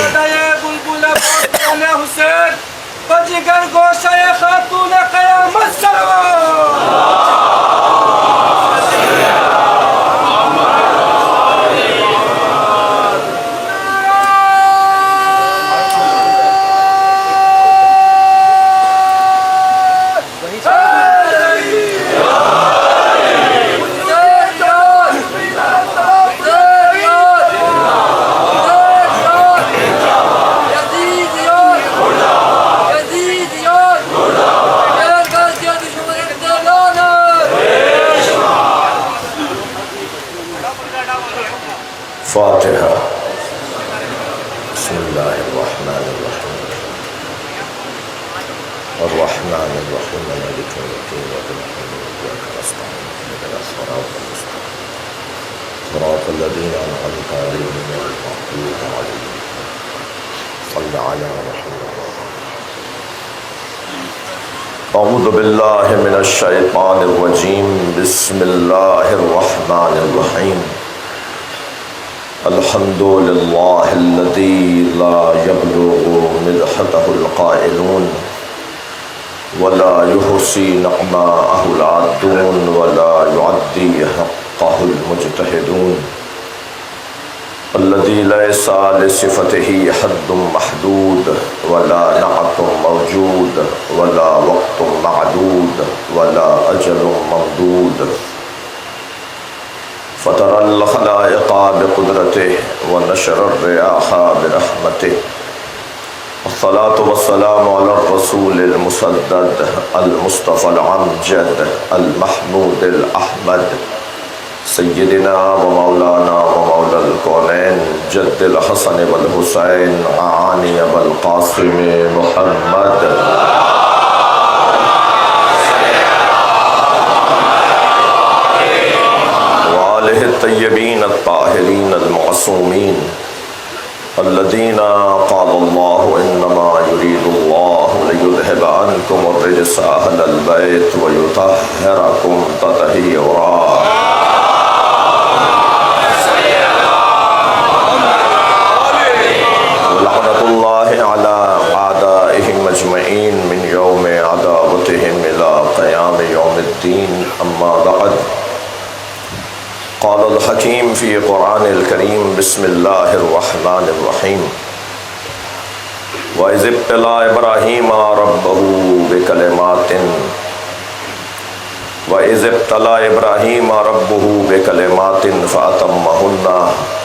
صدای بلبل بستان حسین بجگر گوشہ خاتون قیامت فاتحہ. بسم اللہ الرحمن الرحیم الرحمن الرحیم مالک یوم الدین ایاک نستعین اهدنا الصراط المستقیم صراط الذین انعمت علیہم غیر المغضوب علیہم صل علی محمد. اعوذ باللہ من الشیطان الرجیم. بسم اللہ الرحمن الرحیم. الحمد للہ الذی لا یبلغ مدحته القائلون ولا یحصی نعماءه العادون ولا یعدی حقه المجتہدون. الذی لیس لصفته حد محدود ولا نعت موجود ولا وقت معدود ولا اجل ممدود. فطر الخلائق بقدرته ونشر الرياح برحمته. الصلاة والسلام على الرسول المسدد المصطفى العمجد المحمود الأحمد سيدنا ومولانا ومولى الكونين جد الحسن والحسين عاني والقاسم محمد الطيبين الطاهرين المعصومين الذين قال الله إنما يريد الله ليذهب عنكم الرجس أهل البيت ويطهركم تطهيرا. ولعنة الله على أعدائهم أجمعين من يوم عداوتهم إلى قيام يوم الدين. أما بعد. قال الحكيم في قرآن الكريم. بسم الله الرحمن الرحيم. وإذ ابتلى إبراهيم ربه بكلمات فأتمهن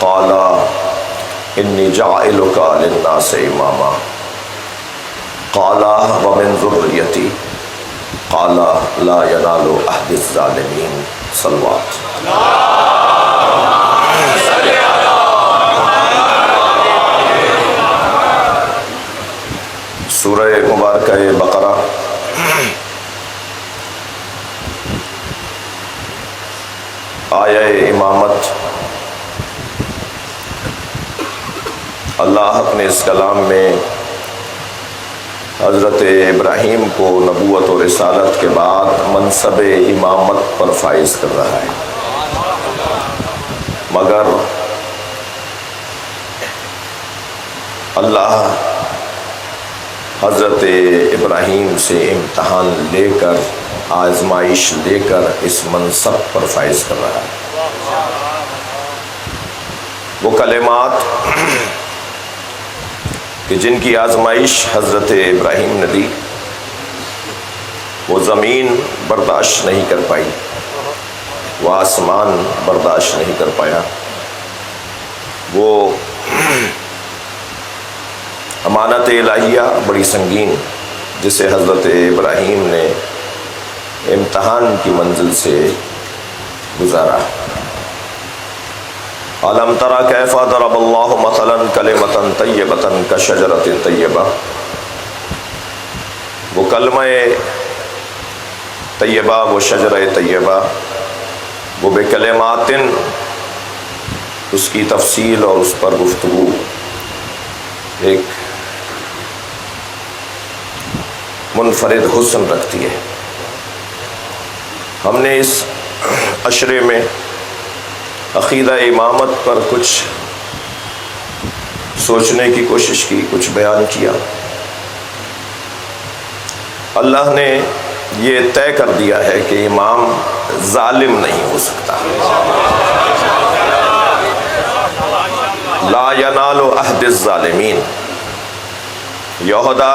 قال إني جاعلك للناس إماما قال ومن ذريتي قال لا ينال عهد الظالمين. صلوات. سورہ مبارکہ بقرہ آیہ امامت. اللہ حق نے اس کلام میں حضرت ابراہیم کو نبوت و رسالت کے بعد منصب امامت پر فائز کر رہا ہے، مگر اللہ حضرت ابراہیم سے امتحان لے کر، آزمائش لے کر اس منصب پر فائز کر رہا ہے. وہ کلمات کہ جن کی آزمائش حضرت ابراہیم نے دی، وہ زمین برداشت نہیں کر پائی، وہ آسمان برداشت نہیں کر پایا. وہ امانت الہیہ بڑی سنگین جسے حضرت ابراہیم نے امتحان کی منزل سے گزارا. أَلَمْ تَرَ كَيْفَ ضَرَبَ اللَّهُ مَثَلًا كَلِمَةً طَيِّبَةً كَشَجَرَةٍ طَيِّبَةٍ. وہ کلمہ طیبہ، وہ شجرہ طیبہ، وہ بکلمات، اس کی تفصیل اور اس پر گفتگو ایک منفرد حسن رکھتی ہے. ہم نے اس عشرے میں عقیدہ امامت پر کچھ سوچنے کی کوشش کی، کچھ بیان کیا۔ اللہ نے یہ طے کر دیا ہے کہ امام ظالم نہیں ہو سکتا۔ لا ینال عہد الظالمین، یہ عہدہ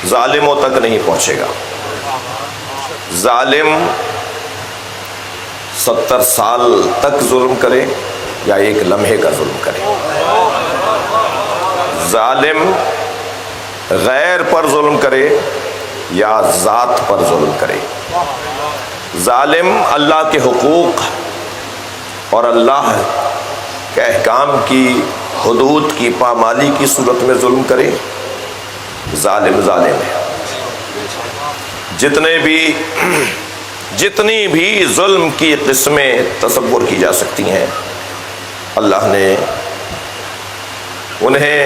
ظالموں تک نہیں پہنچے گا۔ ظالم 70 سال تک ظلم کرے یا ایک لمحے کا ظلم کرے، ظالم غیر پر ظلم کرے یا ذات پر ظلم کرے، ظالم اللہ کے حقوق اور اللہ کے احکام کی حدود کی پامالی کی صورت میں ظلم کرے، ظالم ظالم ہے۔ جتنی بھی ظلم کی قسمیں تصور کی جا سکتی ہیں، اللہ نے انہیں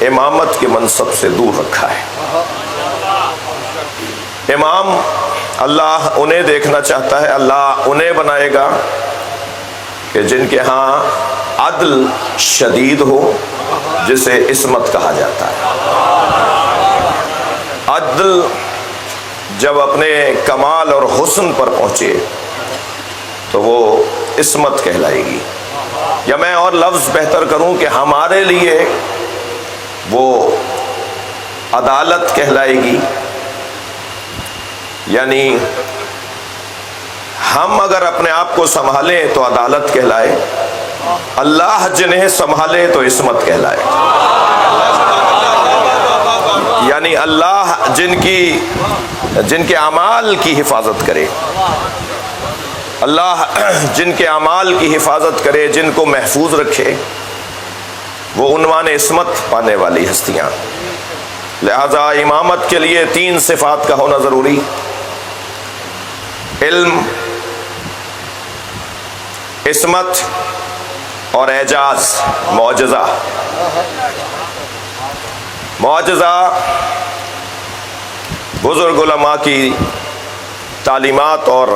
امامت کے منصب سے دور رکھا ہے۔ امام اللہ انہیں دیکھنا چاہتا ہے، اللہ انہیں بنائے گا کہ جن کے ہاں عدل شدید ہو، جسے عصمت کہا جاتا ہے۔ عدل جب اپنے کمال اور حسن پر پہنچے تو وہ عصمت کہلائے گی، یا میں اور لفظ بہتر کروں کہ ہمارے لیے وہ عدالت کہلائے گی۔ یعنی ہم اگر اپنے آپ کو سنبھالیں تو عدالت کہلائے، اللہ جنہیں سنبھالے تو عصمت کہلائے۔ یعنی اللہ جن کے اعمال کی حفاظت کرے، اللہ جن کے اعمال کی حفاظت کرے، جن کو محفوظ رکھے، وہ عنوان عصمت پانے والی ہستیاں۔ لہذا امامت کے لیے 3 صفات کا ہونا ضروری: علم، عصمت اور اعجاز، معجزہ۔ معجزہ بزرگ علماء کی تعلیمات اور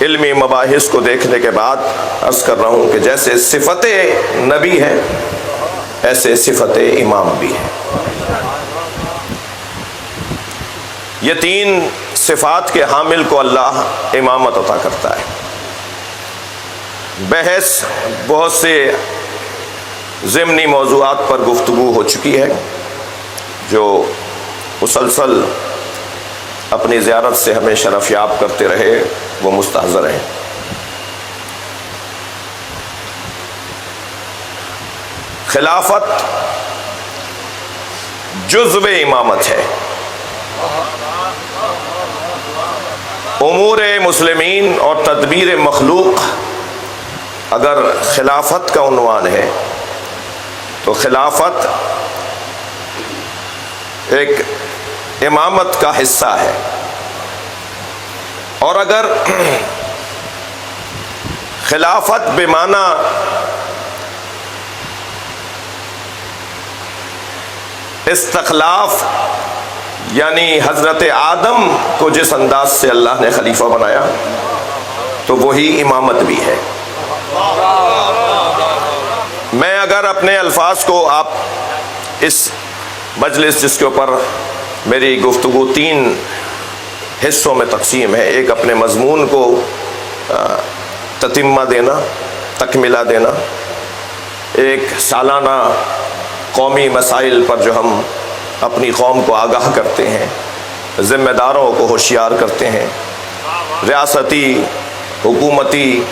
علمی مباحث کو دیکھنے کے بعد عرض کر رہا ہوں کہ جیسے صفت نبی ہے ایسے صفت امام بھی ہے۔ یہ 3 صفات کے حامل کو اللہ امامت عطا کرتا ہے۔ بحث بہت سے ضمنی موضوعات پر گفتگو ہو چکی ہے، جو مسلسل اپنی زیارت سے ہمیں شرف یاب کرتے رہے وہ مستحضر ہیں۔ خلافت جزو امامت ہے۔ امور مسلمین اور تدبیر مخلوق اگر خلافت کا عنوان ہے تو خلافت ایک امامت کا حصہ ہے، اور اگر خلافت بمعنی استخلاف، یعنی حضرت آدم کو جس انداز سے اللہ نے خلیفہ بنایا تو وہی امامت بھی ہے۔ میں اگر اپنے الفاظ کو، آپ اس مجلس جس کے اوپر میری گفتگو 3 حصوں میں تقسیم ہے، ایک اپنے مضمون کو تتمہ دینا، تکملہ دینا، ایک سالانہ قومی مسائل پر جو ہم اپنی قوم کو آگاہ کرتے ہیں، ذمہ داروں کو ہوشیار کرتے ہیں، ریاستی حکومتی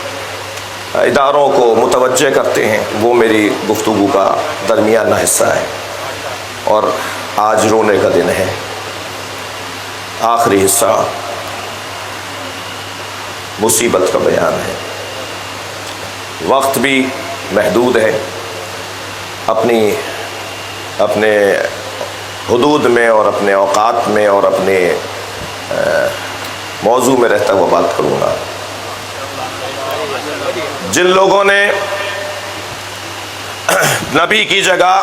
اداروں کو متوجہ کرتے ہیں، وہ میری گفتگو کا درمیانہ حصہ ہے۔ اور آج رونے کا دن ہے، آخری حصہ مصیبت کا بیان ہے۔ وقت بھی محدود ہے، اپنے حدود میں اور اپنے اوقات میں اور اپنے موضوع میں رہتا ہوا بات کروں گا۔ جن لوگوں نے نبی کی جگہ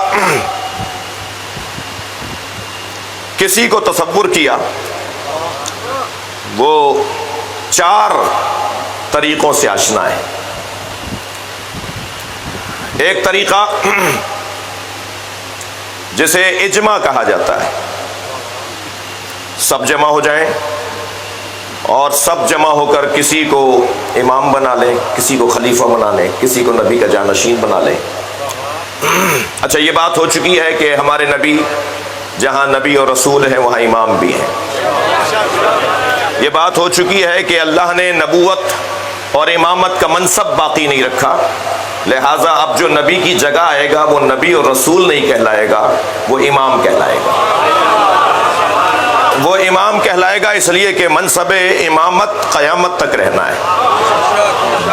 کسی کو تصور کیا، وہ 4 طریقوں سے آشنا ہے۔ ایک طریقہ جسے اجماع کہا جاتا ہے، سب جمع ہو جائیں اور سب جمع ہو کر کسی کو امام بنا لیں، کسی کو خلیفہ بنا لیں، کسی کو نبی کا جانشین بنا لیں۔ اچھا، یہ بات ہو چکی ہے کہ ہمارے نبی جہاں نبی اور رسول ہیں وہاں امام بھی ہیں۔ یہ بات ہو چکی ہے کہ اللہ نے نبوت اور امامت کا منصب باقی نہیں رکھا، لہٰذا اب جو نبی کی جگہ آئے گا وہ نبی اور رسول نہیں کہلائے گا، وہ امام کہلائے گا۔ وہ امام کہلائے گا اس لیے کہ منصب امامت قیامت تک رہنا ہے۔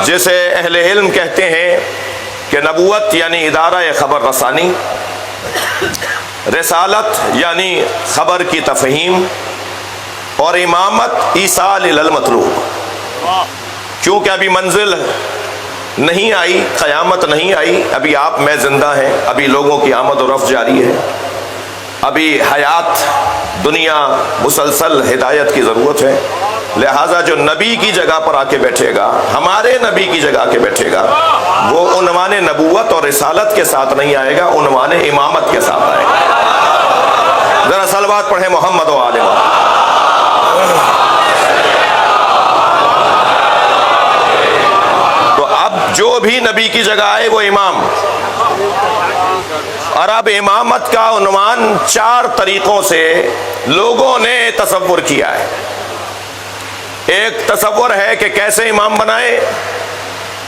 جسے اہل علم کہتے ہیں کہ نبوت یعنی ادارہ خبر رسانی، رسالت یعنی خبر کی تفہیم، اور امامت ایصال الی المطلوب۔ کیونکہ ابھی منزل نہیں آئی، قیامت نہیں آئی، ابھی آپ میں زندہ ہیں، ابھی لوگوں کی آمد و رفت جاری ہے، ابھی حیات دنیا مسلسل ہدایت کی ضرورت ہے، لہٰذا جو نبی کی جگہ پر آ کے بیٹھے گا، ہمارے نبی کی جگہ آ کے بیٹھے گا، وہ عنوان نبوت اور رسالت کے ساتھ نہیں آئے گا، عنوان امامت کے ساتھ آئے گا۔ ذرا صلوات پڑھیں محمد و آل محمد۔ تو اب جو بھی نبی کی جگہ آئے وہ امام، اور اب امامت کا عنوان 4 طریقوں سے لوگوں نے تصور کیا ہے۔ ایک تصور ہے کہ کیسے امام بنائے،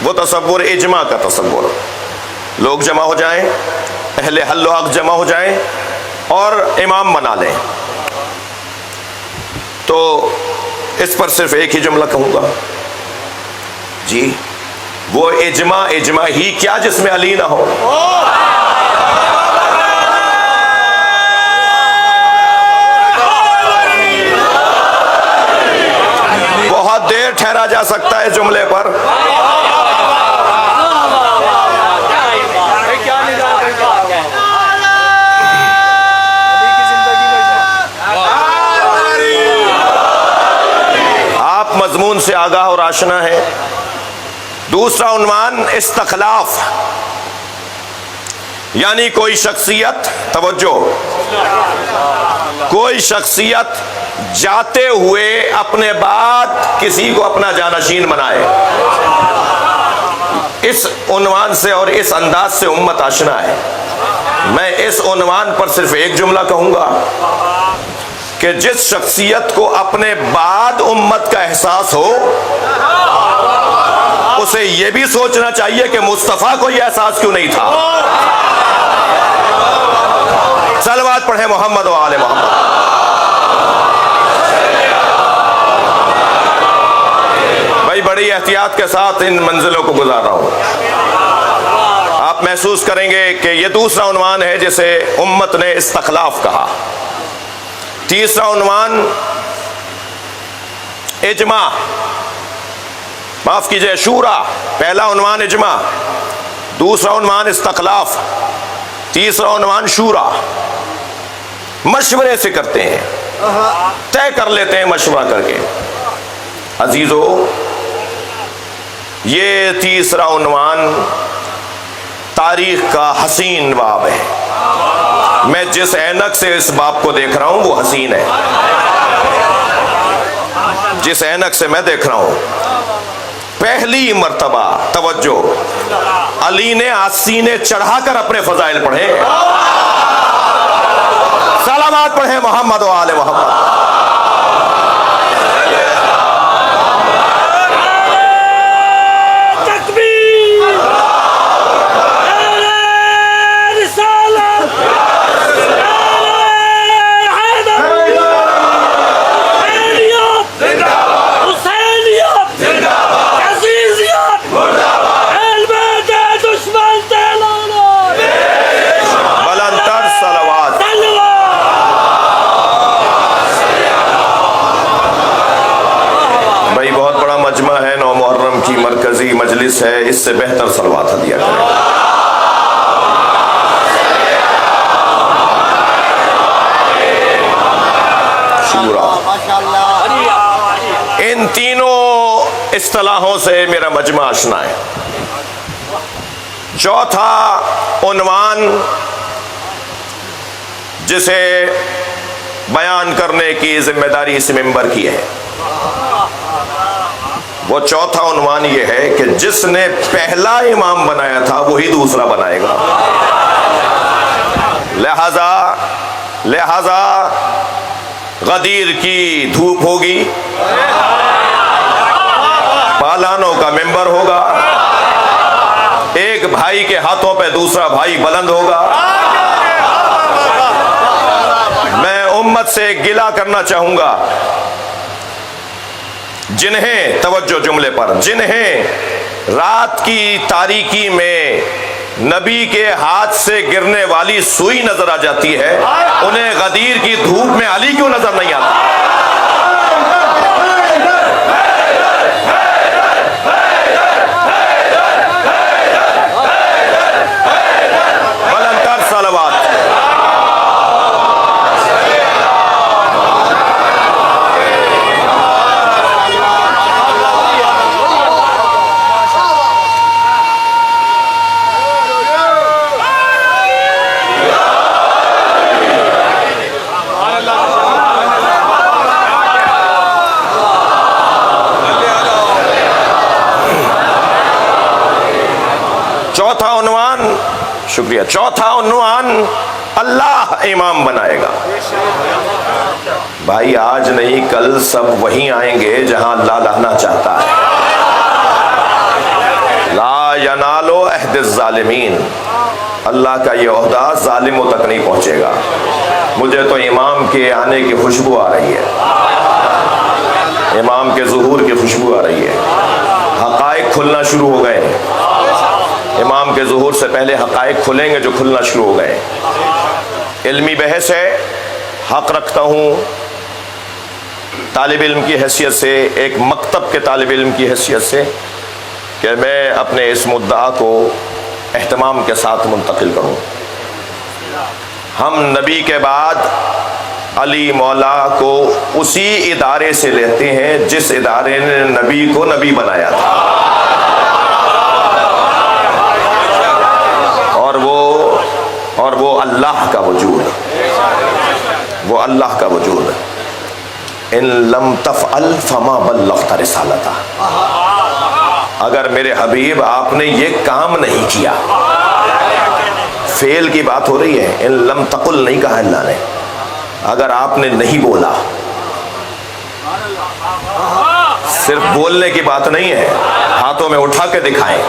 وہ تصور اجماع کا تصور، لوگ جمع ہو جائیں، اہل حل و عقد جمع ہو جائیں اور امام بنا لیں۔ تو اس پر صرف ایک ہی جملہ کہوں گا، جی وہ اجماع ہی کیا جس میں علی نہ ہو۔ بہت دیر ٹھہرا جا سکتا ہے جملے پر، آپ مضمون سے آگاہ اور آشنا ہیں۔ دوسرا عنوان استخلاف، یعنی کوئی شخصیت، توجہ، کوئی شخصیت جاتے ہوئے اپنے بعد کسی کو اپنا جانشین بنائے۔ اس عنوان سے اور اس انداز سے امت آشنا ہے۔ میں اس عنوان پر صرف ایک جملہ کہوں گا کہ جس شخصیت کو اپنے بعد امت کا احساس ہو، اسے یہ بھی سوچنا چاہیے کہ مصطفیٰ کو یہ احساس کیوں نہیں تھا۔ صلوات پڑھیں محمد و آل محمد۔ بھائی بڑی احتیاط کے ساتھ ان منزلوں کو گزار رہا ہوں۔ آپ محسوس کریں گے کہ یہ دوسرا عنوان ہے جسے امت نے استخلاف کہا۔ تیسرا عنوان اجماع، معاف کیجئے شورا۔ پہلا عنوان اجماع، دوسرا عنوان استخلاف، تیسرا عنوان شورا۔ مشورے سے کرتے ہیں، طے کر لیتے ہیں مشورہ کر کے۔ عزیزو، یہ تیسرا عنوان تاریخ کا حسین باب ہے۔ میں جس اینک سے اس باب کو دیکھ رہا ہوں وہ حسین ہے۔ جس اینک سے میں دیکھ رہا ہوں، پہلی مرتبہ، توجہ، علی نے آسینے چڑھا کر اپنے فضائل پڑھے۔ سلامات پڑھیں محمد و آل محمد۔ مجلس ہے، اس سے بہتر صلوات ہدیہ کریں۔ شورا، ان تینوں اصطلاحوں سے میرا مجمع آشنا ہے۔ چوتھا عنوان جسے بیان کرنے کی ذمہ داری اس ممبر کی ہے، وہ چوتھا عنوان یہ ہے کہ جس نے پہلا امام بنایا تھا وہی دوسرا بنائے گا۔ لہذا غدیر کی دھوپ ہوگی، پالانوں کا ممبر ہوگا، ایک بھائی کے ہاتھوں پہ دوسرا بھائی بلند ہوگا۔ میں امت سے گلہ کرنا چاہوں گا، جنہیں توجہ جملے پر، جنہیں رات کی تاریکی میں نبی کے ہاتھ سے گرنے والی سوئی نظر آ جاتی ہے، انہیں غدیر کی دھوپ میں علی کیوں نظر نہیں آتا؟ بلند تر صلوات۔ چوتھا عنوان، شکریہ، چوتھا عنوان اللہ امام بنائے گا۔ بھائی آج نہیں کل سب وہیں آئیں گے جہاں اللہ لانا چاہتا ہے۔ لا ینالو عہد الظالمین، اللہ کا یہ عہدہ ظالموں تک نہیں پہنچے گا۔ مجھے تو امام کے آنے کی خوشبو آ رہی ہے، امام کے ظہور کی خوشبو آ رہی ہے، حقائق کھلنا شروع ہو گئے۔ امام کے ظہور سے پہلے حقائق کھلیں گے جو کھلنا شروع ہو گئے۔ علمی بحث ہے، حق رکھتا ہوں طالب علم کی حیثیت سے، ایک مکتب کے طالب علم کی حیثیت سے، کہ میں اپنے اس مدعا کو اہتمام کے ساتھ منتقل کروں۔ ہم نبی کے بعد علی مولا کو اسی ادارے سے لیتے ہیں جس ادارے نے نبی کو نبی بنایا تھا، اور وہ اللہ کا وجود ہے، وہ اللہ کا وجود ہے۔ ان لم تفعل فما بلغت رسالتہ، اگر میرے حبیب آپ نے یہ کام نہیں کیا، فعل کی بات ہو رہی ہے، ان لم تقل نہیں کہا اللہ نے، اگر آپ نے نہیں بولا، صرف بولنے کی بات نہیں ہے، ہاتھوں میں اٹھا کے دکھائیں،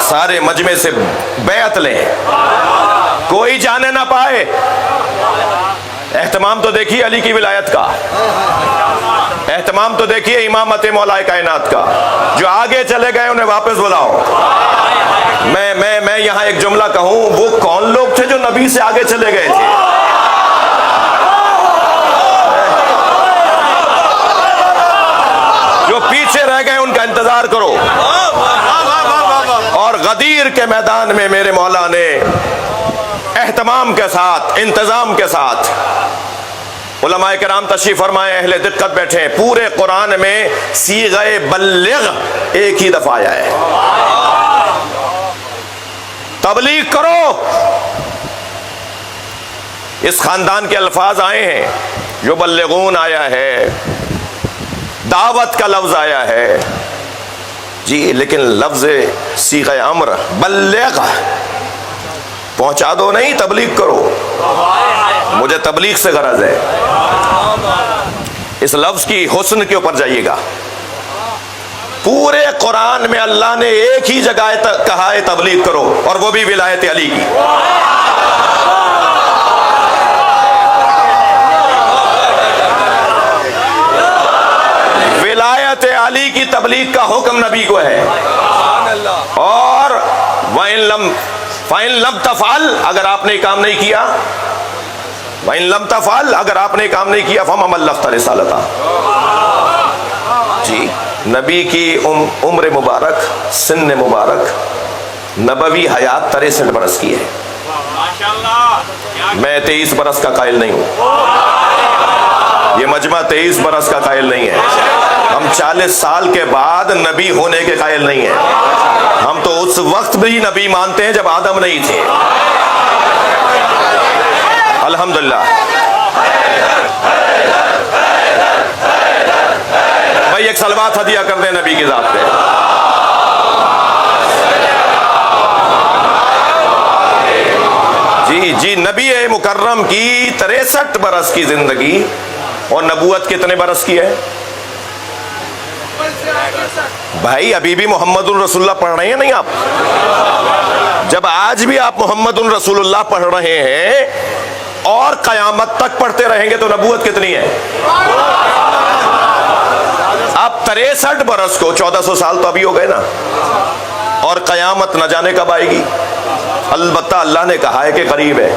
سارے مجمع سے بیعت لیں، کوئی جانے نہ پائے۔ اہتمام تو دیکھیے علی کی ولایت کا، اہتمام تو دیکھیے امامت مولا کائنات کا، جو آگے چلے گئے انہیں واپس بلاؤ۔ میں یہاں ایک جملہ کہوں، وہ کون لوگ تھے جو نبی سے آگے چلے گئے تھے؟ جو پیچھے رہ گئے ان کا انتظار کرو۔ اور غدیر کے میدان میں میرے مولا نے اہتمام کے ساتھ، انتظام کے ساتھ، علماء کرام تشریف فرمائے، اہل دقت بیٹھے، پورے قرآن میں صیغہ بلغ ایک ہی دفعہ آیا ہے، تبلیغ کرو۔ اس خاندان کے الفاظ آئے ہیں، یبلغون آیا ہے، دعوت کا لفظ آیا ہے، جی، لیکن لفظ صیغہ امر بلغ، پہنچا دو نہیں، تبلیغ کرو۔ مجھے تبلیغ سے غرض ہے۔ اس لفظ کی حسن کے اوپر جائیے گا، پورے قرآن میں اللہ نے ایک ہی جگہ کہا ہے تبلیغ کرو، اور وہ بھی ولایت علی کی۔ ولایت علی کی تبلیغ کا حکم نبی کو ہے، اور فَإِن لَمْ تَفْعَلْ، اگر آپ نے کام نہیں کیا، وَإِن لَمْ تَفْعَلْ، اگر آپ نے کام نہیں کیا، فَمَا بَلَّغْتَ رِسَالَتَهُ۔ جی، نبی کی عمر مبارک، سن مبارک، نبوی حیات 63 برس کی ہے، میں 23 برس کا قائل نہیں ہوں۔ یہ مجمع 23 برس کا قائل نہیں ہے، ہم 40 سال کے بعد نبی ہونے کے قائل نہیں ہیں، ہم تو اس وقت بھی نبی مانتے ہیں جب آدم نہیں تھے۔ الحمدللہ۔ بھائی ایک صلوات ہدیہ کر دیں نبی کی ذات پہ۔ جی نبی مکرم کی 63 برس کی زندگی اور نبوت کتنے برس کی ہے؟ بھائی ابھی بھی محمد الرسول اللہ پڑھ رہے ہیں نہیں آپ؟ جب آج بھی آپ محمد الرسول اللہ پڑھ رہے ہیں اور قیامت تک پڑھتے رہیں گے تو نبوت کتنی ہے؟ اب 63 برس کو 1400 سال تو ابھی ہو گئے نا، اور قیامت نہ جانے کب آئے گی؟ البتہ اللہ نے کہا ہے کہ قریب ہے۔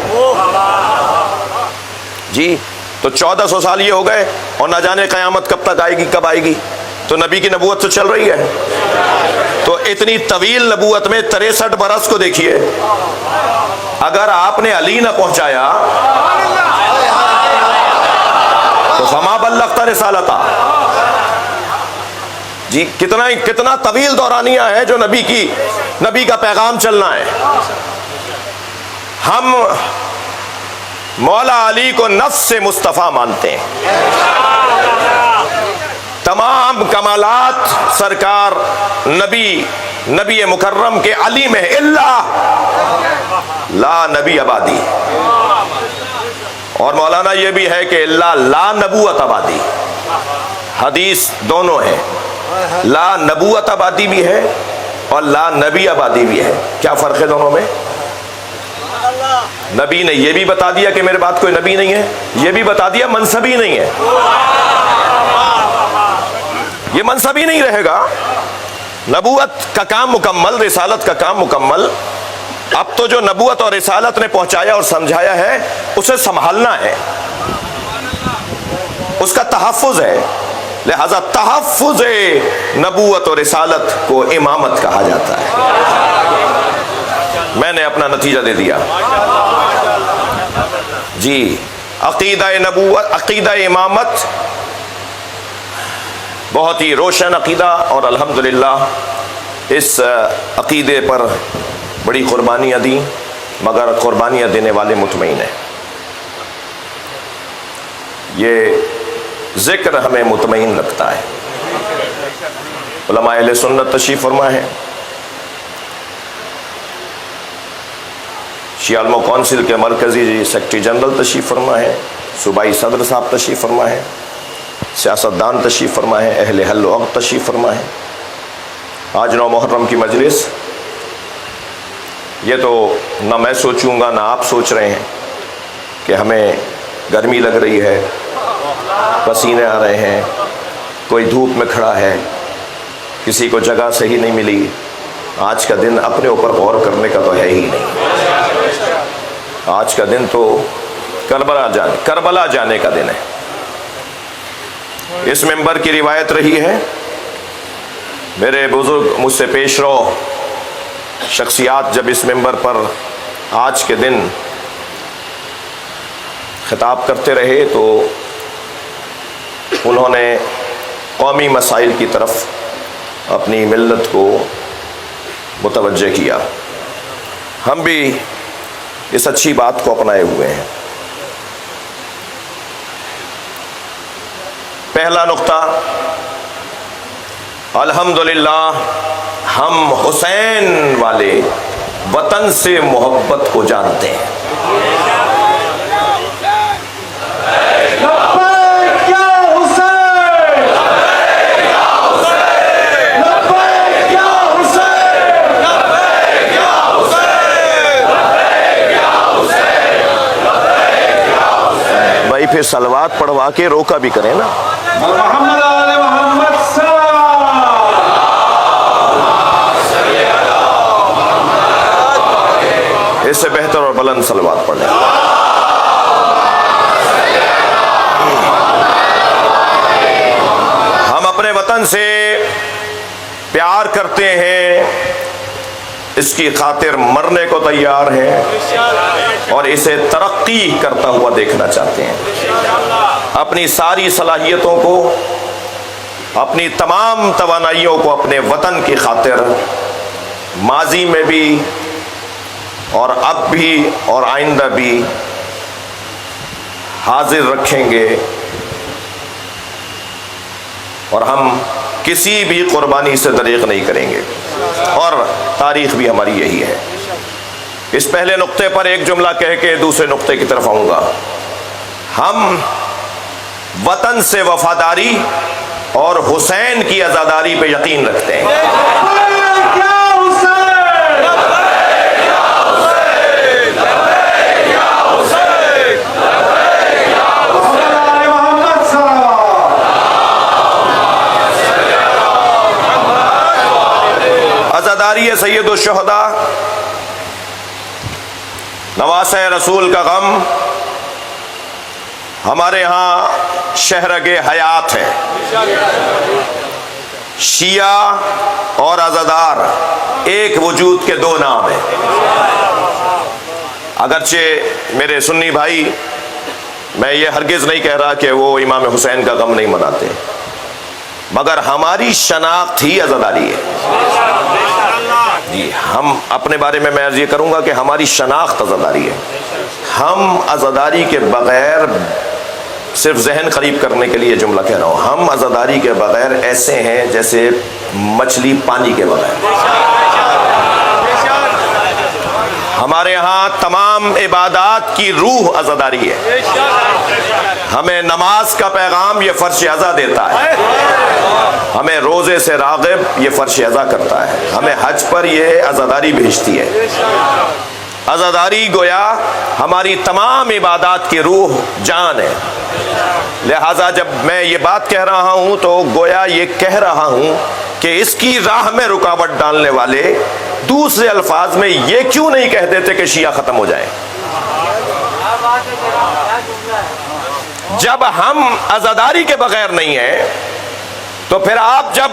جی تو 1400 سال یہ ہو گئے اور نہ جانے قیامت کب تک آئے گی، کب آئے گی؟ تو نبی کی نبوت تو چل رہی ہے۔ تو اتنی طویل نبوت میں 63 برس کو دیکھیے، اگر آپ نے علی نہ پہنچایا تو فما بلغت رسالتہ۔ جی کتنا طویل دورانیہ ہے جو نبی کا پیغام چلنا ہے۔ ہم مولا علی کو نفس مصطفیٰ مانتے ہیں، تمام کمالات سرکار نبی مکرم کے علی میں ہے، الا لا نبی آبادی، اور مولانا یہ بھی ہے کہ الا لا نبوت آبادی، حدیث دونوں ہیں، لا نبوت آبادی بھی ہے اور لا نبی آبادی بھی ہے۔ کیا فرق ہے دونوں میں؟ نبی نے یہ بھی بتا دیا کہ میرے بعد کوئی نبی نہیں ہے، یہ بھی بتا دیا منصبی نہیں ہے، یہ منصبی نہیں رہے گا۔ نبوت کا کام مکمل، رسالت کا کام مکمل۔ اب تو جو نبوت اور رسالت نے پہنچایا اور سمجھایا ہے اسے سنبھالنا ہے، اس کا تحفظ ہے، لہذا تحفظ نبوت اور رسالت کو امامت کہا جاتا ہے۔ میں نے اپنا نتیجہ دے دیا۔ جی عقیدہ نبوت، عقیدہ امامت بہت ہی روشن عقیدہ، اور الحمدللہ اس عقیدے پر بڑی قربانیاں دیں، مگر قربانیاں دینے والے مطمئن ہیں۔ یہ ذکر ہمیں مطمئن لگتا ہے۔ علماء اہل سنت تشریف فرما ہے، شیعہ علماء کونسل کے مرکزی سیکرٹری جنرل تشریف فرما ہے، صوبائی صدر صاحب تشریف فرما ہے، سیاستدان تشریف فرما ہے، اہل حل و عقد تشریف فرما ہے۔ آج 9 محرم کی مجلس، یہ تو نہ میں سوچوں گا نہ آپ سوچ رہے ہیں کہ ہمیں گرمی لگ رہی ہے، پسینے آ رہے ہیں، کوئی دھوپ میں کھڑا ہے، کسی کو جگہ صحیح نہیں ملی۔ آج کا دن اپنے اوپر غور کرنے کا تو ہے ہی نہیں، آج کا دن تو کربلا جانے کا دن ہے۔ اس منبر کی روایت رہی ہے، میرے بزرگ مجھ سے پیش رو شخصیات جب اس منبر پر آج کے دن خطاب کرتے رہے تو انہوں نے قومی مسائل کی طرف اپنی ملت کو متوجہ کیا۔ ہم بھی اس اچھی بات کو اپنائے ہوئے ہیں۔ پہلا نقطہ، الحمدللہ ہم حسین والے وطن سے محبت کو جانتے ہیں۔ بھائی پھر صلوات پڑھوا کے روکا بھی کریں نا۔ محمد آل محمد اس سے بہتر اور بلند صلوات پڑھ لیں۔ ہم اپنے وطن سے پیار کرتے ہیں، اس کی خاطر مرنے کو تیار ہیں اور اسے ترقی کرتا ہوا دیکھنا چاہتے ہیں۔ اپنی ساری صلاحیتوں کو، اپنی تمام توانائیوں کو اپنے وطن کی خاطر ماضی میں بھی اور اب بھی اور آئندہ بھی حاضر رکھیں گے، اور ہم کسی بھی قربانی سے دریغ نہیں کریں گے، اور تاریخ بھی ہماری یہی ہے۔ اس پہلے نقطے پر ایک جملہ کہہ کے دوسرے نقطے کی طرف آؤں گا۔ ہم وطن سے وفاداری اور حسین کی عزاداری پہ یقین رکھتے ہیں۔ عزاداری سید الشہداء، نواسہ رسول کا غم ہمارے ہاں شہرگ حیات ہے۔ شیعہ اور عزادار ایک وجود کے دو نام ہیں۔ اگرچہ میرے سنی بھائی، میں یہ ہرگز نہیں کہہ رہا کہ وہ امام حسین کا غم نہیں مناتے، مگر ہماری شناخت ہی عزاداری ہے۔ جی، ہم اپنے بارے میں عرض یہ کروں گا کہ ہماری شناخت عزاداری ہے۔ ہم عزاداری کے بغیر، صرف ذہن قریب کرنے کے لیے جملہ کہہ رہا ہوں، ہم عزاداری کے بغیر ایسے ہیں جیسے مچھلی پانی کے بغیر۔ ہمارے ہاں تمام عبادات کی روح عزاداری ہے۔ ہمیں نماز کا پیغام یہ فرش عزا دیتا ہے، ہمیں روزے سے راغب یہ فرش عزا کرتا ہے، ہمیں حج پر یہ عزاداری بھیجتی ہے۔ عزاداری گویا ہماری تمام عبادات کی روح جان ہے۔ لہٰذا جب میں یہ بات کہہ رہا ہوں تو گویا یہ کہہ رہا ہوں کہ اس کی راہ میں رکاوٹ ڈالنے والے دوسرے الفاظ میں یہ کیوں نہیں کہہ دیتے کہ شیعہ ختم ہو جائیں۔ جب ہم عزاداری کے بغیر نہیں ہیں تو پھر آپ جب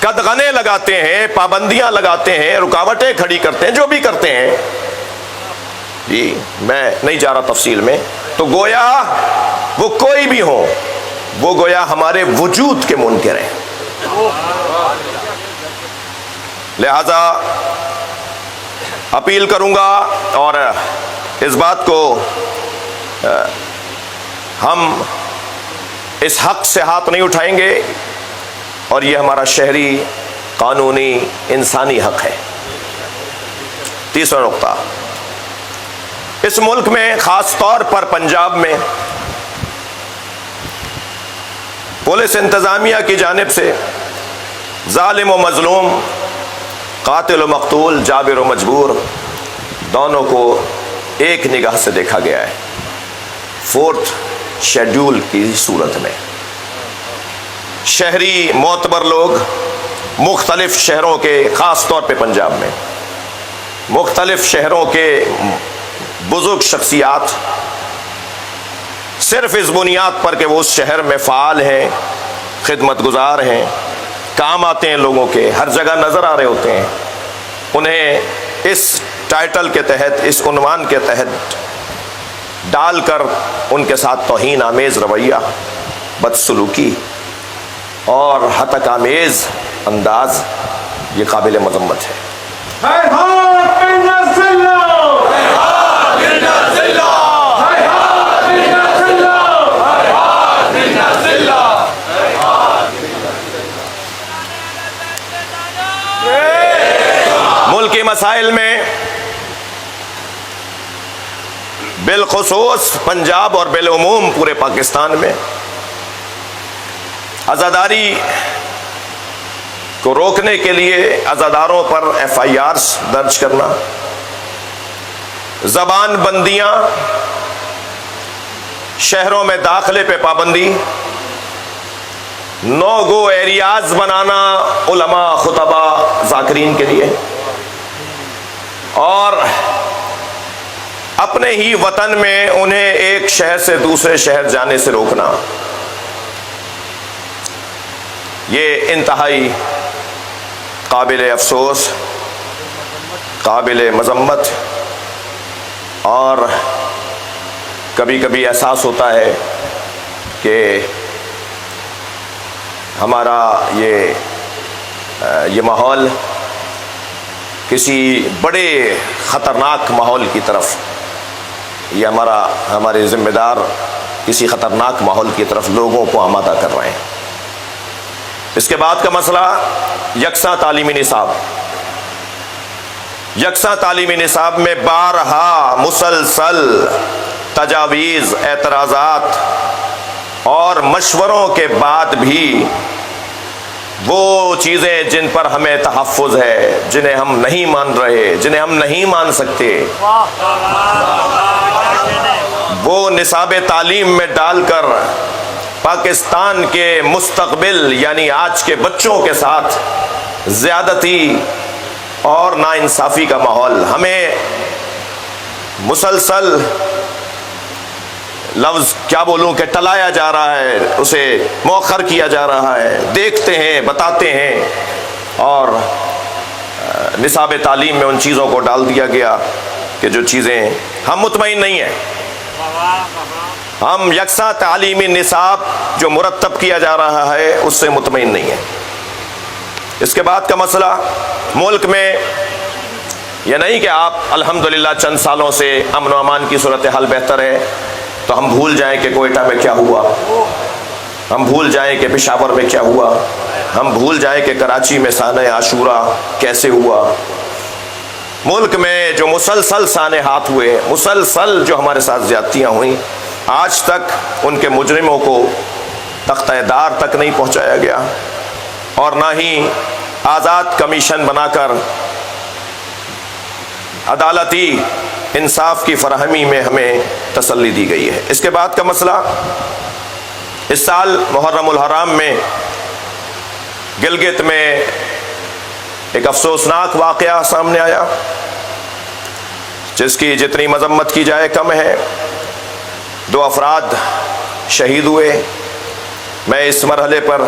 قدغنے لگاتے ہیں، پابندیاں لگاتے ہیں، رکاوٹیں کھڑی کرتے ہیں، جو بھی کرتے ہیں، جی میں نہیں جا رہا تفصیل میں، تو گویا وہ کوئی بھی ہو، وہ گویا ہمارے وجود کے منکر ہیں۔ لہذا اپیل کروں گا، اور اس بات کو ہم اس حق سے ہاتھ نہیں اٹھائیں گے، اور یہ ہمارا شہری، قانونی، انسانی حق ہے۔ تیسرا نقطہ، اس ملک میں خاص طور پر پنجاب میں پولیس انتظامیہ کی جانب سے ظالم و مظلوم، قاتل و مقتول، جابر و مجبور، دونوں کو ایک نگاہ سے دیکھا گیا ہے، 4th شیڈول کی صورت میں۔ شہری معتبر لوگ مختلف شہروں کے، خاص طور پہ پنجاب میں مختلف شہروں کے بزرگ شخصیات، صرف اس بنیاد پر کہ وہ اس شہر میں فعال ہیں، خدمت گزار ہیں، کام آتے ہیں لوگوں کے، ہر جگہ نظر آ رہے ہوتے ہیں، انہیں اس ٹائٹل کے تحت، اس عنوان کے تحت ڈال کر ان کے ساتھ توہین آمیز رویہ، بدسلوکی اور ہتک آمیز انداز، یہ قابل مذمت ہے۔ ملکی مسائل میں بالخصوص پنجاب اور بالعموم پورے پاکستان میں عزاداری کو روکنے کے لیے عزاداروں پر FIRs درج کرنا، زبان بندیاں، شہروں میں داخلے پہ پابندی، نو گو ایریاز بنانا علماء، خطبہ، ذاکرین کے لیے، اور اپنے ہی وطن میں انہیں ایک شہر سے دوسرے شہر جانے سے روکنا، یہ انتہائی قابل افسوس، قابل مذمت، اور کبھی کبھی احساس ہوتا ہے کہ ہمارا یہ ماحول کسی بڑے خطرناک ماحول کی طرف، یہ ہمارے ذمہ دار کسی خطرناک ماحول کی طرف لوگوں کو آمادہ کر رہے ہیں۔ اس کے بعد کا مسئلہ یکساں تعلیمی نصاب۔ یکساں تعلیمی نصاب میں بارہا مسلسل تجاویز، اعتراضات اور مشوروں کے بعد بھی وہ چیزیں جن پر ہمیں تحفظ ہے، جنہیں ہم نہیں مان رہے، جنہیں ہم نہیں مان سکتے، وہ نصاب تعلیم میں ڈال کر پاکستان کے مستقبل یعنی آج کے بچوں کے ساتھ زیادتی اور ناانصافی کا ماحول، ہمیں مسلسل لفظ کیا بولوں کہ ٹلایا جا رہا ہے، اسے مؤخر کیا جا رہا ہے، دیکھتے ہیں، بتاتے ہیں، اور نصاب تعلیم میں ان چیزوں کو ڈال دیا گیا کہ جو چیزیں ہم مطمئن نہیں ہیں۔ ہم یکساں تعلیمی نصاب جو مرتب کیا جا رہا ہے اس سے مطمئن نہیں ہیں۔ اس کے بعد کا مسئلہ، ملک میں یہ نہیں کہ آپ الحمدللہ چند سالوں سے امن و امان کی صورتحال بہتر ہے تو ہم بھول جائیں کہ کوئٹہ میں کیا ہوا، ہم بھول جائیں کہ پشاور میں کیا ہوا، ہم بھول جائیں کہ کراچی میں سانحہ عاشورہ کیسے ہوا۔ ملک میں جو مسلسل سانحات ہوئے، مسلسل جو ہمارے ساتھ زیادتیاں ہوئیں، آج تک ان کے مجرموں کو تختہ دار تک نہیں پہنچایا گیا، اور نہ ہی آزاد کمیشن بنا کر عدالتی انصاف کی فراہمی میں ہمیں تسلی دی گئی ہے۔ اس کے بعد کا مسئلہ، اس سال محرم الحرام میں گلگت میں ایک افسوسناک واقعہ سامنے آیا جس کی جتنی مذمت کی جائے کم ہے۔ 2 افراد شہید ہوئے۔ میں اس مرحلے پر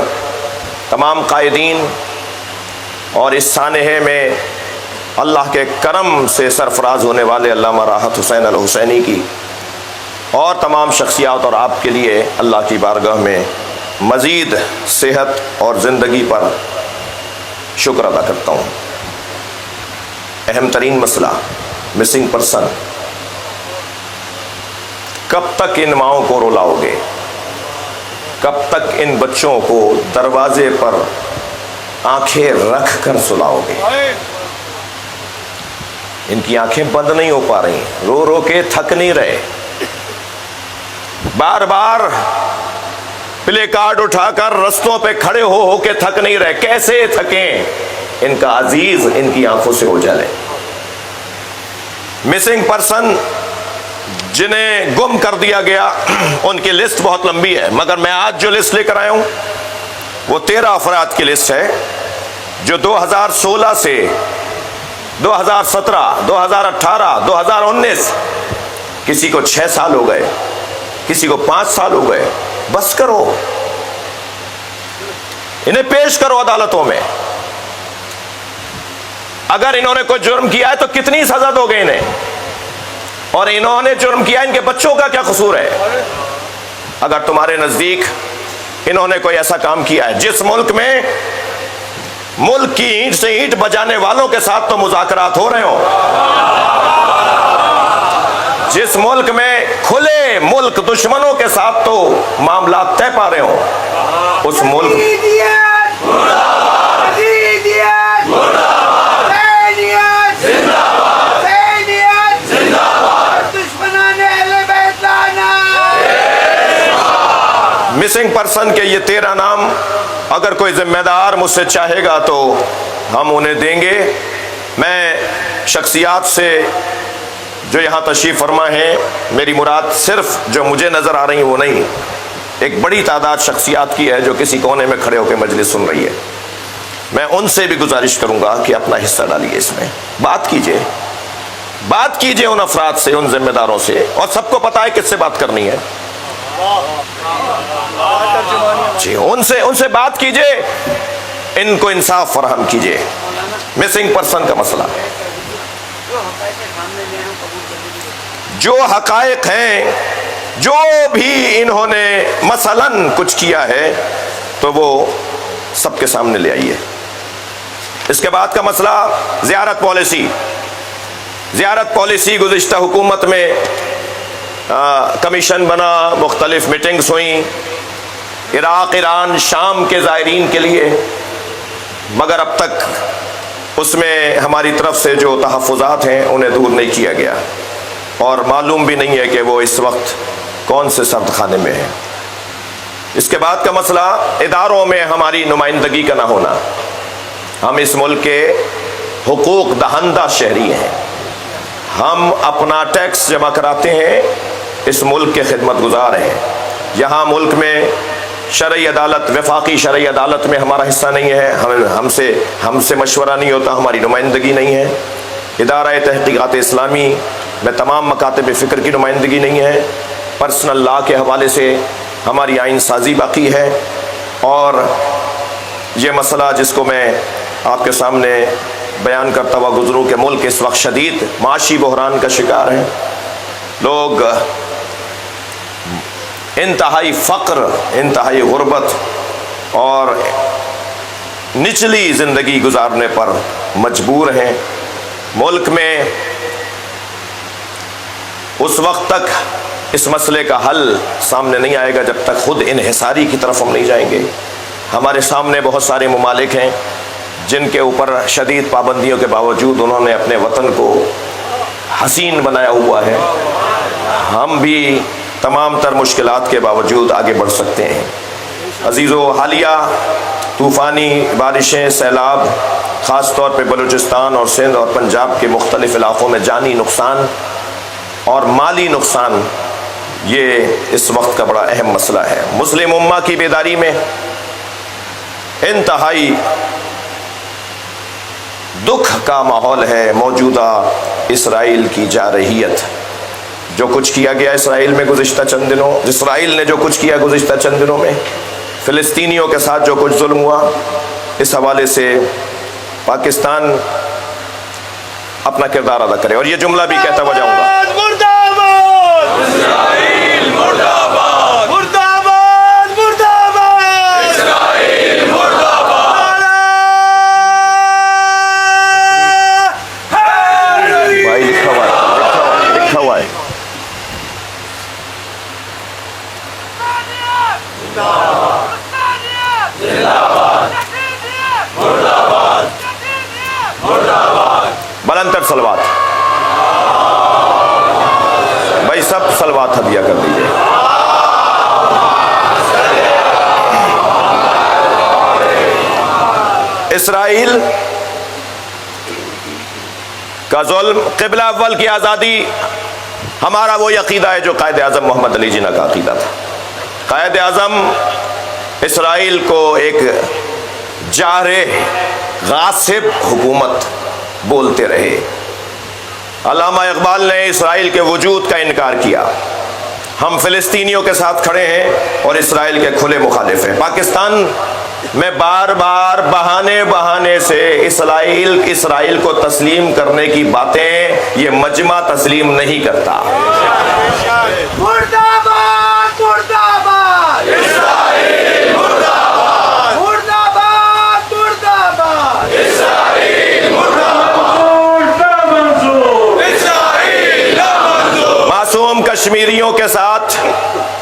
تمام قائدین اور اس سانحے میں اللہ کے کرم سے سرفراز ہونے والے علامہ راحت حسین الحسینی کی اور تمام شخصیات اور آپ کے لیے اللہ کی بارگاہ میں مزید صحت اور زندگی پر شکر ادا کرتا ہوں۔ اہم ترین مسئلہ مسنگ پرسن، کب تک ان ماؤں کو رلاؤ گے؟ کب تک ان بچوں کو دروازے پر آنکھیں رکھ کر سلاؤ گے؟ ان کی آنکھیں بند نہیں ہو پا رہی، رو رو کے تھک نہیں رہے، بار بار پلے کارڈ اٹھا کر رستوں پہ کھڑے ہو کے تھک نہیں رہے۔ کیسے تھکیں؟ ان کا عزیز ان کی آنکھوں سے اوجھل ہے۔ مسنگ پرسن جنہیں گم کر دیا گیا ان کی لسٹ بہت لمبی ہے، مگر میں آج جو لسٹ لے کر آیا ہوں وہ 13 افراد کی لسٹ ہے جو 2016 سے 2017 2018 2019 کسی کو 6 سال ہو گئے، کسی کو 5 سال ہو گئے۔ بس کرو، انہیں پیش کرو عدالتوں میں۔ اگر انہوں نے کوئی جرم کیا ہے تو کتنی سزا دو گے انہیں؟ اور انہوں نے جرم کیا، ان کے بچوں کا کیا قصور ہے؟ اگر تمہارے نزدیک انہوں نے کوئی ایسا کام کیا ہے جس ملک میں ملک کی اینٹ سے اینٹ بجانے والوں کے ساتھ تو مذاکرات ہو رہے ہوں، جس ملک میں کھلے ملک دشمنوں کے ساتھ تو معاملات طے پا رہے ہوں، اس ملک مسنگ پرسن کے یہ 13 نام اگر کوئی ذمہ دار مجھ سے چاہے گا تو ہم انہیں دیں گے۔ میں شخصیات سے جو یہاں تشریف فرما ہیں، میری مراد صرف جو مجھے نظر آ رہی ہیں وہ نہیں، ایک بڑی تعداد شخصیات کی ہے جو کسی کونے میں کھڑے ہو کے مجلس سن رہی ہے۔ میں ان سے بھی گزارش کروں گا کہ اپنا حصہ ڈالیے، اس میں بات کیجئے ان افراد سے، ان ذمہ داروں سے، اور سب کو پتا ہے کس سے بات کرنی ہے۔ جی ان سے بات کیجئے، ان کو انصاف فراہم کیجئے۔ مسنگ پرسن کا مسئلہ، جو حقائق ہیں جو بھی انہوں نے مثلاً کچھ کیا ہے تو وہ سب کے سامنے لے آئیے۔ اس کے بعد کا مسئلہ زیارت پالیسی۔ زیارت پالیسی گزشتہ حکومت میں کمیشن بنا، مختلف میٹنگز ہوئیں عراق، ایران، شام کے زائرین کے لیے، مگر اب تک اس میں ہماری طرف سے جو تحفظات ہیں انہیں دور نہیں کیا گیا، اور معلوم بھی نہیں ہے کہ وہ اس وقت کون سے سرد خانے میں ہیں۔ اس کے بعد کا مسئلہ اداروں میں ہماری نمائندگی کا نہ ہونا۔ ہم اس ملک کے حقوق دہندہ شہری ہیں، ہم اپنا ٹیکس جمع کراتے ہیں، اس ملک کے خدمت گزار ہیں۔ یہاں ملک میں شرعی عدالت، وفاقی شرعی عدالت میں ہمارا حصہ نہیں ہے، ہم سے مشورہ نہیں ہوتا، ہماری نمائندگی نہیں ہے۔ ادارہ تحقیقات اسلامی میں تمام مکاتب فکر کی نمائندگی نہیں ہے۔ پرسنل لا کے حوالے سے ہماری آئین سازی باقی ہے، اور یہ مسئلہ جس کو میں آپ کے سامنے بیان کرتا ہوا گزروں کہ ملک اس وقت شدید معاشی بحران کا شکار ہے۔ لوگ انتہائی فقر، انتہائی غربت اور نچلی زندگی گزارنے پر مجبور ہیں۔ ملک میں اس وقت تک اس مسئلے کا حل سامنے نہیں آئے گا جب تک خود انحصاری کی طرف ہم نہیں جائیں گے۔ ہمارے سامنے بہت سارے ممالک ہیں جن کے اوپر شدید پابندیوں کے باوجود انہوں نے اپنے وطن کو حسین بنایا ہوا ہے۔ ہم بھی تمام تر مشکلات کے باوجود آگے بڑھ سکتے ہیں۔ عزیزو، حالیہ طوفانی بارشیں، سیلاب، خاص طور پہ بلوچستان اور سندھ اور پنجاب کے مختلف علاقوں میں جانی نقصان اور مالی نقصان، یہ اس وقت کا بڑا اہم مسئلہ ہے۔ مسلم امہ کی بیداری میں انتہائی دکھ کا ماحول ہے۔ موجودہ اسرائیل کی جارحیت، جو کچھ کیا گیا اسرائیل میں گزشتہ چند دنوں، اسرائیل نے جو کچھ کیا گزشتہ چند دنوں میں، فلسطینیوں کے ساتھ جو کچھ ظلم ہوا، اس حوالے سے پاکستان اپنا کردار ادا کرے۔ اور یہ جملہ بھی کہتا ہوا جاؤں گا، اسرائیل مرد آباد، مرد آباد، مرد آباد، اسرائیل مرد آباد۔ بھائی لکھا ہوا ہے، لکھا ہوا ہے۔ بلند تر صلوات، بھائی سب صلوات ہدیہ کر دیجئے۔ اسرائیل کا ظلم، قبلہ اول کی آزادی، ہمارا وہی عقیدہ ہے جو قائد اعظم محمد علی جناح کا عقیدہ تھا۔ قائد اعظم اسرائیل کو ایک جارح، غاصب حکومت بولتے رہے۔ علامہ اقبال نے اسرائیل کے وجود کا انکار کیا۔ ہم فلسطینیوں کے ساتھ کھڑے ہیں اور اسرائیل کے کھلے مخالف ہیں۔ پاکستان میں بار بار بہانے سے اسرائیل کو تسلیم کرنے کی باتیں یہ مجمع تسلیم نہیں کرتا۔ مرد آباد، مرد آباد، اسرائیل مرد آباد، مرد آباد، مرد آباد، اسرائیل مرد آباد، منظور، اسرائیل منظور۔ معصوم کشمیریوں کے ساتھ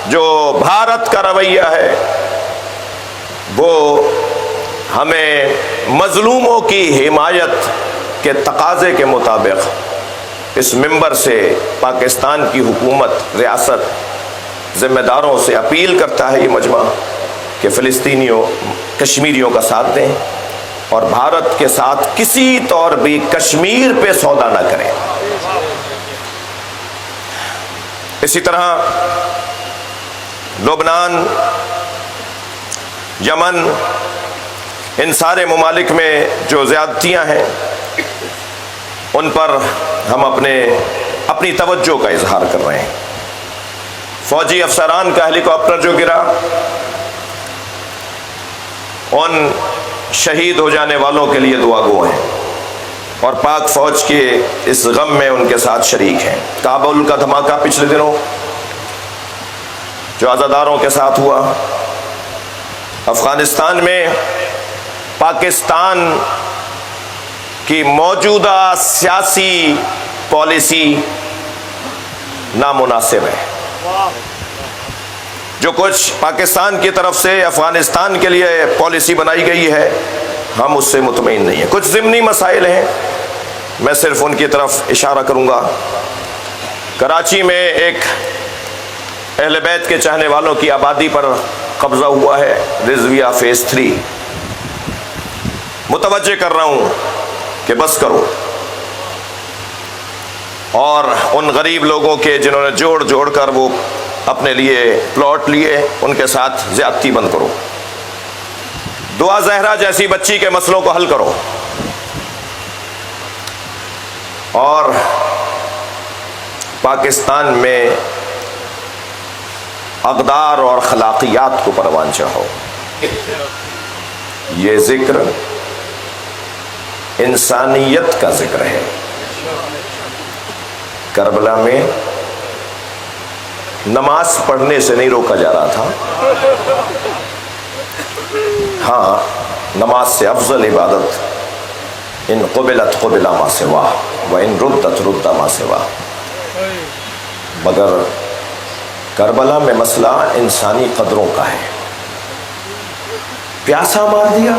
جو بھارت کا رویہ ہے وہ ہمیں مظلوموں کی حمایت کے تقاضے کے مطابق اس منبر سے پاکستان کی حکومت، ریاست، ذمہ داروں سے اپیل کرتا ہے یہ مجمع کہ فلسطینیوں، کشمیریوں کا ساتھ دیں اور بھارت کے ساتھ کسی طور بھی کشمیر پہ سودا نہ کریں۔ اسی طرح لبنان، یمن، ان سارے ممالک میں جو زیادتیاں ہیں ان پر ہم اپنی توجہ کا اظہار کر رہے ہیں۔ فوجی افسران کا ہیلی کاپٹر جو گرا، ان شہید ہو جانے والوں کے لیے دعا گو ہیں اور پاک فوج کے اس غم میں ان کے ساتھ شریک ہیں۔ کابل کا دھماکہ پچھلے دنوں، جو عزاداروں کے ساتھ ہوا افغانستان میں، پاکستان کی موجودہ سیاسی پالیسی نامناسب ہے۔ جو کچھ پاکستان کی طرف سے افغانستان کے لیے پالیسی بنائی گئی ہے ہم اس سے مطمئن نہیں ہیں۔ کچھ ضمنی مسائل ہیں، میں صرف ان کی طرف اشارہ کروں گا۔ کراچی میں ایک اہل بیت کے چاہنے والوں کی آبادی پر قبضہ ہوا ہے، رضویہ فیز 3۔ متوجہ کر رہا ہوں کہ بس کرو، اور ان غریب لوگوں کے جنہوں نے جوڑ جوڑ کر وہ اپنے لیے پلاٹ لیے، ان کے ساتھ زیادتی بند کرو۔ دعا زہرا جیسی بچی کے مسئلوں کو حل کرو، اور پاکستان میں اقدار اور خلاقیات کو پروان چڑھاؤ۔ یہ ذکر انسانیت کا ذکر ہے۔ کربلا میں نماز پڑھنے سے نہیں روکا جا رہا تھا، ہاں نماز سے افضل عبادت ان قبلت قبلا ما سوا و ان ردت رد ما سوا، مگر کربلا میں مسئلہ انسانی قدروں کا ہے۔ پیاسا مار دیا،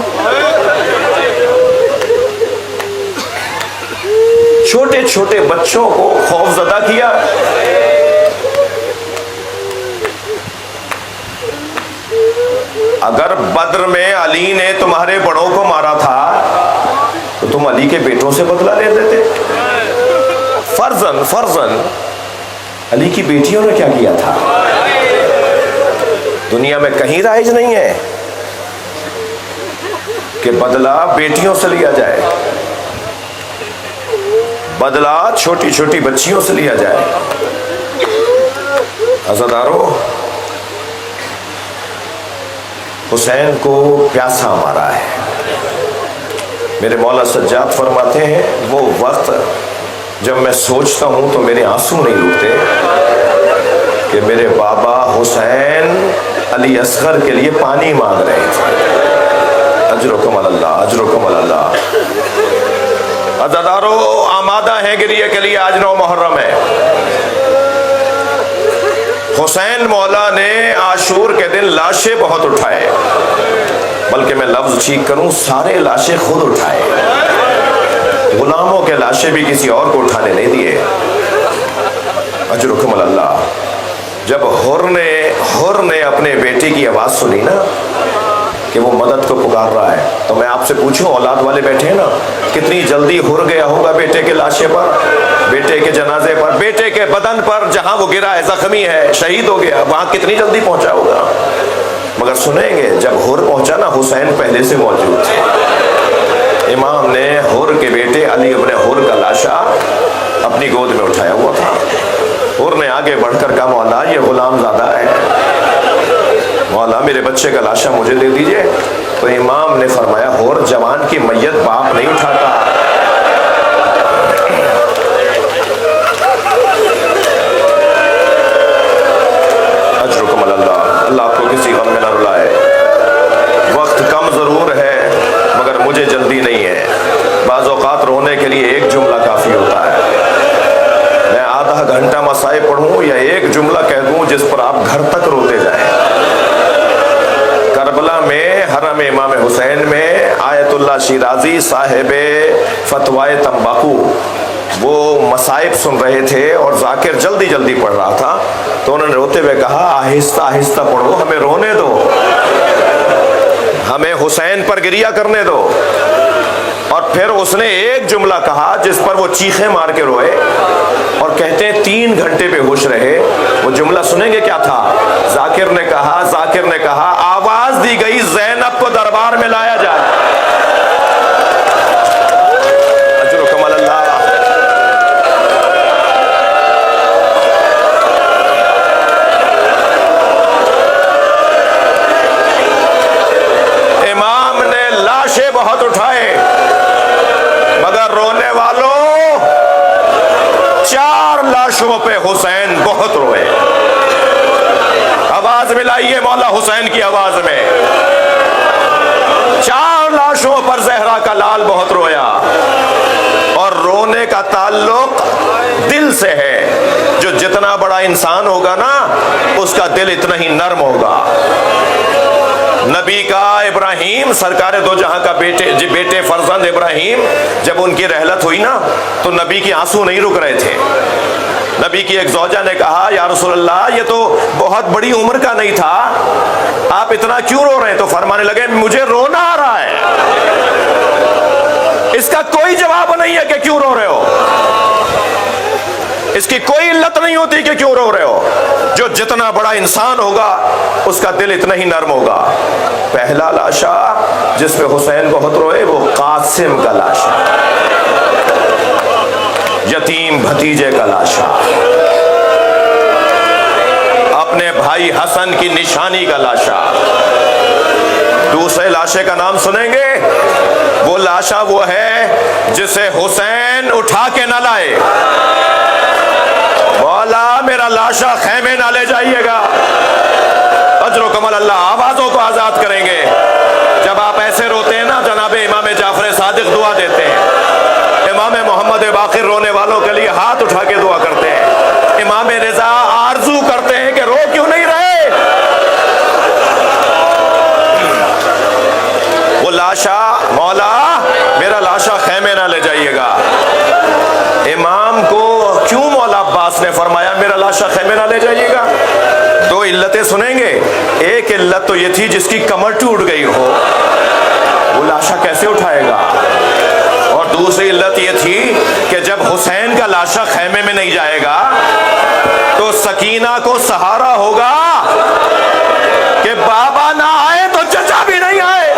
چھوٹے چھوٹے بچوں کو خوف زدہ کیا، اگر بدر میں علی نے تمہارے بڑوں کو مارا تھا تو تم علی کے بیٹوں سے بدلہ لے لیتے۔ فرضاً علی کی بیٹیوں نے کیا کیا تھا؟ دنیا میں کہیں رائج نہیں ہے کہ بدلہ بیٹیوں سے لیا جائے، بدلہ چھوٹی چھوٹی بچیوں سے لیا جائے۔ عزادارو، حسین کو پیاسا مارا ہے۔ میرے مولا سجاد فرماتے ہیں وہ وقت جب میں سوچتا ہوں تو میرے آنسو نہیں رکتے کہ میرے بابا حسین علی اصغر کے لیے پانی مانگ رہے تھے۔ اجرکم اللہ، اجرکم اللہ۔ عزادارو، آمادہ ہیں گریہ کے لیے، آج 9 محرم ہے۔ حسین مولا نے عاشور کے دن لاشیں بہت اٹھائے، بلکہ میں لفظ ٹھیک کروں، سارے لاشیں خود اٹھائے، غلاموں کے لاشیں بھی کسی اور کو اٹھانے نہیں دیے۔ اجرکم اللہ۔ جب حر نے اپنے بیٹے کی آواز سنی نا کہ وہ مدد کو پکار رہا ہے، تو میں آپ سے پوچھوں، اولاد والے بیٹھے ہیں نا، کتنی جلدی حر گیا ہوگا بیٹے کے لاشے پر، بیٹے کے جنازے پر، بیٹے کے بدن پر جہاں وہ گرا ہے، زخمی ہے، شہید ہو گیا، وہاں کتنی جلدی پہنچا ہوگا۔ مگر سنیں گے جب حر پہنچا نا، حسین پہلے سے موجود تھے۔ امام نے حر کے بیٹے علی ابن حر کا لاشا اپنی گود میں اٹھایا ہوا تھا۔ حر نے آگے بڑھ کر کہا، مولا یہ غلام زادہ ہے، مولا میرے بچے کا لاشا مجھے دے دیجئے۔ تو امام نے فرمایا، حر جوان کی میت باپ نہیں اٹھاتا۔ اجرکم اللہ۔ اللہ آپ کو کسی غم میں نہ رلائے۔ وقت کم ضرور ہے مگر مجھے جلدی نہیں ہے۔ بعض اوقات رونے کے لیے ایک جملہ کافی ہوتا ہے۔ میں آدھا گھنٹہ مسائل پڑھوں یا ایک جملہ کہہ دوں جس پر آپ گھر تک روتے جائیں۔ کربلا میں حرم امام حسین میں آیت اللہ شیرازی صاحب فتوائے تمباکو وہ مصائب سن رہے تھے اور ذاکر جلدی جلدی پڑھ رہا تھا، تو انہوں نے روتے ہوئے کہا، آہستہ آہستہ پڑھو، ہمیں رونے دو، ہمیں حسین پر گریہ کرنے دو۔ اور پھر اس نے ایک جملہ کہا جس پر وہ چیخیں مار کے روئے، اور کہتے ہیں 3 گھنٹے پہ ہوش رہے۔ وہ جملہ سنیں گے کیا تھا؟ ذاکر نے کہا آواز دی گئی زینب کو دربار میں لایا جائے۔ اجرکم اللہ۔ امام نے لاشیں بہت اٹھائے مگر رونے والوں 4 لاشوں پہ حسین بہت روئے۔ اب آواز ملائیے مولا حسین کی آواز میں۔ 4 لاشوں پر زہرا کا لال بہت رویا، اور رونے کا تعلق دل سے ہے۔ جو جتنا بڑا انسان ہوگا نا اس کا دل اتنا ہی نرم ہوگا۔ نبی کا ابراہیم سرکار دو جہاں کا بیٹے فرزند ابراہیم، جب ان کی رحلت ہوئی نا تو نبی کی آنسو نہیں رک رہے تھے۔ نبی کی ایک زوجہ نے کہا یا رسول اللہ یہ تو بہت بڑی عمر کا نہیں تھا، آپ اتنا کیوں رو رہے ہیں؟ تو فرمانے لگے مجھے رونا آ رہا ہے۔ اس کا کوئی جواب نہیں ہے کہ کیوں رو رہے ہو، اس کی کوئی علت نہیں ہوتی کہ کیوں رو رہے ہو۔ جو جتنا بڑا انسان ہوگا اس کا دل اتنا ہی نرم ہوگا۔ پہلا لاشا جس پہ حسین بہت روئے وہ قاسم کا لاشا، یتیم بھتیجے کا لاشا، اپنے بھائی حسن کی نشانی کا لاشا۔ دوسرے لاشے کا نام سنیں گے، وہ لاشا وہ ہے جسے حسین اٹھا کے نہ لائے۔ مولا میرا لاشا خیمے نہ لے جائیے گا، اجر و کمال اللہ آوازوں کو آزاد کریں گے۔ جب آپ ایسے روتے ہیں نا جناب امام جعفر صادق دعا دیتے ہیں، امام محمد باقر رونے والوں کے لیے ہاتھ اٹھا کے دعا کرتے ہیں، امام رضا آرزو کرتے ہیں کہ رو کیوں نہیں رہے۔ وہ لاشا مولا میرا لاشا خیمے نہ لے جائیے گا۔ امام کو کیوں مولا عباس نے فرمایا میرا لاشا خیمے نہ لے جائیے گا؟ 2 علتیں سنیں گے۔ ایک علت تو یہ تھی جس کی کمر ٹوٹ گئی ہو وہ لاشا کیسے اٹھائے گا، اور دوسری علت یہ تھی کہ جب حسین کا لاشا خیمے میں نہیں جائے گا تو سکینہ کو سہارا ہوگا کہ بابا نہ آئے تو چچا بھی نہیں آئے۔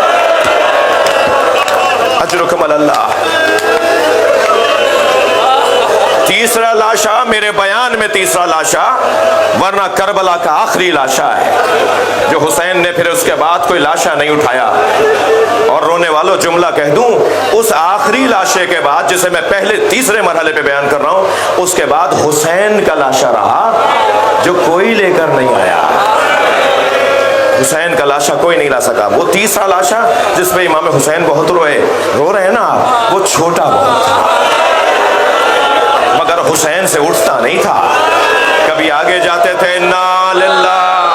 اجرکم اللہ۔ تیسرا لاشا میرے بیان میں تیسرا لاشا، ورنہ کربلا کا آخری لاشا ہے جو حسین نے پھر اس کے بعد کوئی لاشا نہیں اٹھایا۔ اور رونے والوں جملہ کہہ دوں، اس آخری لاشے کے بعد جسے میں پہلے تیسرے مرحلے پہ بیان کر رہا ہوں، اس کے بعد حسین کا لاشا رہا جو کوئی لے کر نہیں آیا۔ حسین کا لاشا کوئی نہیں لا سکا۔ وہ تیسرا لاشا جس پہ امام حسین بہت رو رہے ہیں نا، وہ چھوٹا بہت تھا مگر حسین سے اٹھتا نہیں تھا۔ کبھی آگے جاتے تھے انا للہ،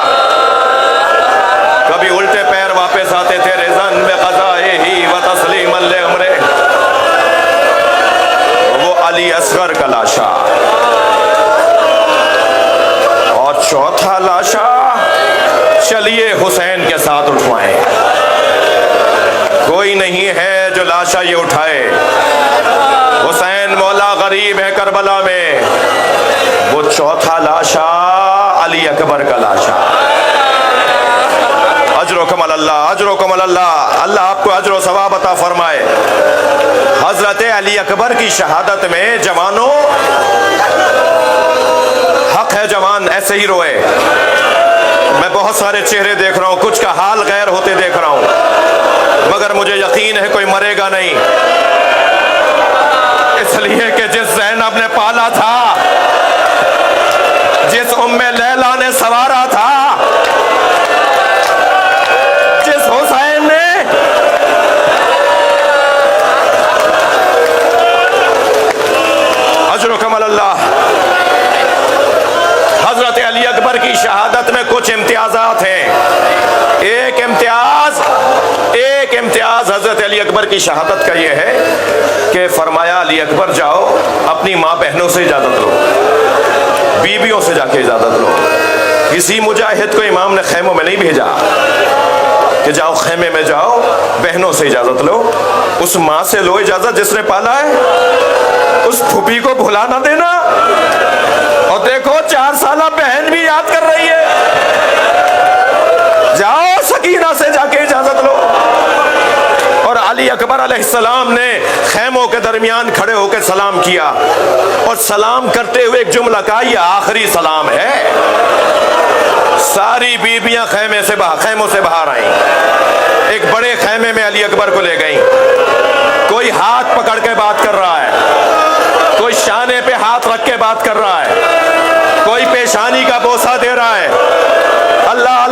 کبھی الٹے پیر واپس آتے تھے رضن بقضائہ و تسلیما لامرہ۔ وہ علی اصغر کا لاشا۔ اور چوتھا لاشا چلیے حسین کے ساتھ اٹھوائیں، کوئی نہیں ہے جو لاشا یہ اٹھائے۔ حسین مولا غریب ہے کربلا میں، وہ چوتھا لاشا علی اکبر کا لاشا۔ اجر و کمال اللہ، اجر و کمال اللہ، اللہ آپ کو اجر و ثواب عطا فرمائے۔ حضرت علی اکبر کی شہادت میں جوانوں، حق ہے جوان ایسے ہی روئے۔ میں بہت سارے چہرے دیکھ رہا ہوں، کچھ کا حال غیر ہوتے دیکھ رہا ہوں، مگر مجھے یقین ہے کوئی مرے گا نہیں، اس لیے کہ جس زینب نے پالا تھا، جس ام لیلا نے سوارا تھا، جس حسین نے اجر و کمال اللہ۔ حضرت علی اکبر کی شہادت میں کچھ امتیازات ہیں۔ ایک امتیاز حضرت علی اکبر کی شہادت کا یہ ہے کہ فرمایا علی اکبر جاؤ اپنی ماں بہنوں سے اجازت لو، بیویوں سے جا کے اجازت لو۔ کسی مجاہد کو امام نے خیموں میں نہیں بھیجا کہ جاؤ خیمے میں جاؤ، بہنوں سے اجازت لو۔ اس ماں سے لو اجازت جس نے پالا ہے، اس پھوپھی کو بھلا نہ دینا۔ اور دیکھو 4 سالہ بہن بھی یاد کر رہی ہے، جاؤ سکینہ سے جا کے اجازت لو۔ اور علی اکبر علیہ السلام نے خیموں کے درمیان کھڑے ہو کے سلام کیا، اور سلام کرتے ہوئے ایک جملہ کہا یہ آخری سلام ہے۔ ساری بیویاں خیموں سے باہر آئیں، ایک بڑے خیمے میں علی اکبر کو لے گئیں۔ کوئی ہاتھ پکڑ کے بات کر رہا ہے، کوئی شانے پہ ہاتھ رکھ کے بات کر رہا ہے، کوئی پیشانی کا بوسہ دے رہا ہے۔ اللہ